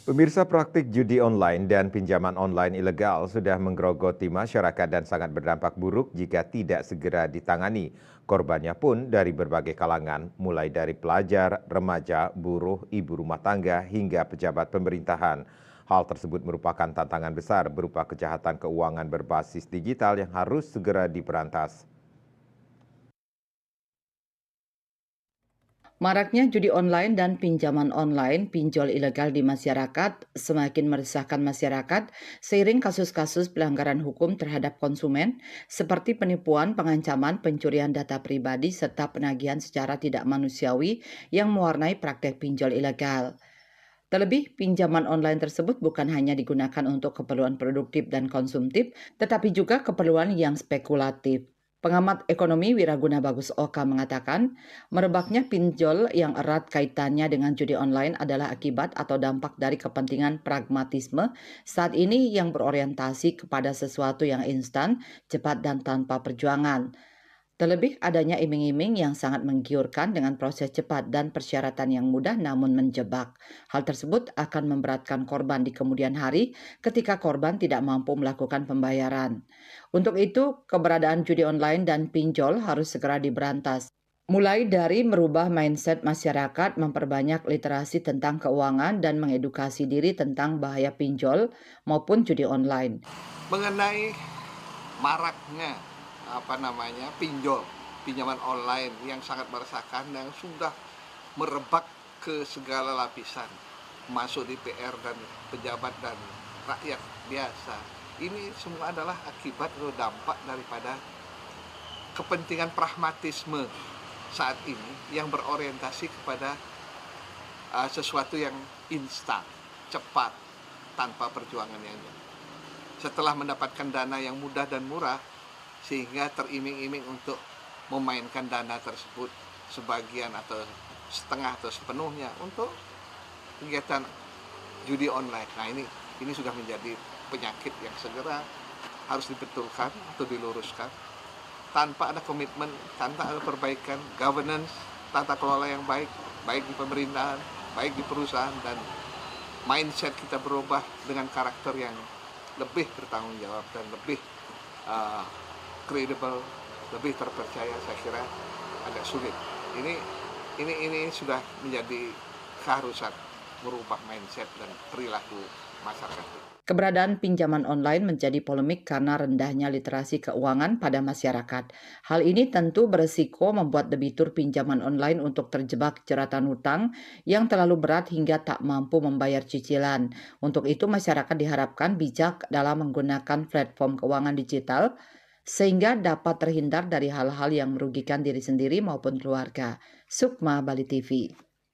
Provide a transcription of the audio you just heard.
Pemirsa, praktik judi online dan pinjaman online ilegal sudah menggerogoti masyarakat dan sangat berdampak buruk jika tidak segera ditangani. Korbannya pun dari berbagai kalangan, mulai dari pelajar, remaja, buruh, ibu rumah tangga, hingga pejabat pemerintahan. Hal tersebut merupakan tantangan besar berupa kejahatan keuangan berbasis digital yang harus segera diberantas. Maraknya judi online dan pinjaman online, pinjol ilegal di masyarakat semakin meresahkan masyarakat seiring kasus-kasus pelanggaran hukum terhadap konsumen seperti penipuan, pengancaman, pencurian data pribadi, serta penagihan secara tidak manusiawi yang mewarnai praktek pinjol ilegal. Terlebih, pinjaman online tersebut bukan hanya digunakan untuk keperluan produktif dan konsumtif, tetapi juga keperluan yang spekulatif. Pengamat ekonomi Wiraguna Bagus Oka mengatakan, merebaknya pinjol yang erat kaitannya dengan judi online adalah akibat atau dampak dari kepentingan pragmatisme saat ini yang berorientasi kepada sesuatu yang instan, cepat, dan tanpa perjuangan. Terlebih adanya iming-iming yang sangat menggiurkan dengan proses cepat dan persyaratan yang mudah namun menjebak. Hal tersebut akan memberatkan korban di kemudian hari ketika korban tidak mampu melakukan pembayaran. Untuk itu, keberadaan judi online dan pinjol harus segera diberantas. Mulai dari merubah mindset masyarakat, memperbanyak literasi tentang keuangan, dan mengedukasi diri tentang bahaya pinjol maupun judi online. Mengenai maraknya pinjol, pinjaman online yang sangat meresahkan yang sudah merebak ke segala lapisan, masuk DPR dan pejabat dan rakyat biasa. Ini semua adalah akibat atau dampak daripada kepentingan pragmatisme saat ini yang berorientasi kepada sesuatu yang instan, cepat, tanpa perjuangan yang jauh. Setelah mendapatkan dana yang mudah dan murah, sehingga teriming-iming untuk memainkan dana tersebut sebagian atau setengah atau sepenuhnya untuk kegiatan judi online. Nah, ini sudah menjadi penyakit yang segera harus dibetulkan atau diluruskan tanpa ada komitmen, tanpa ada perbaikan governance, tata kelola yang baik, baik di pemerintahan, baik di perusahaan, dan mindset kita berubah dengan karakter yang lebih bertanggung jawab dan lebih kredibel, lebih terpercaya. Saya kira agak sulit. Ini sudah menjadi keharusan merubah mindset dan perilaku masyarakat. Keberadaan pinjaman online menjadi polemik karena rendahnya literasi keuangan pada masyarakat. Hal ini tentu beresiko membuat debitur pinjaman online untuk terjebak jeratan hutang yang terlalu berat hingga tak mampu membayar cicilan. Untuk itu, masyarakat diharapkan bijak dalam menggunakan platform keuangan digital sehingga dapat terhindar dari hal-hal yang merugikan diri sendiri maupun keluarga. Sukma, Bali TV.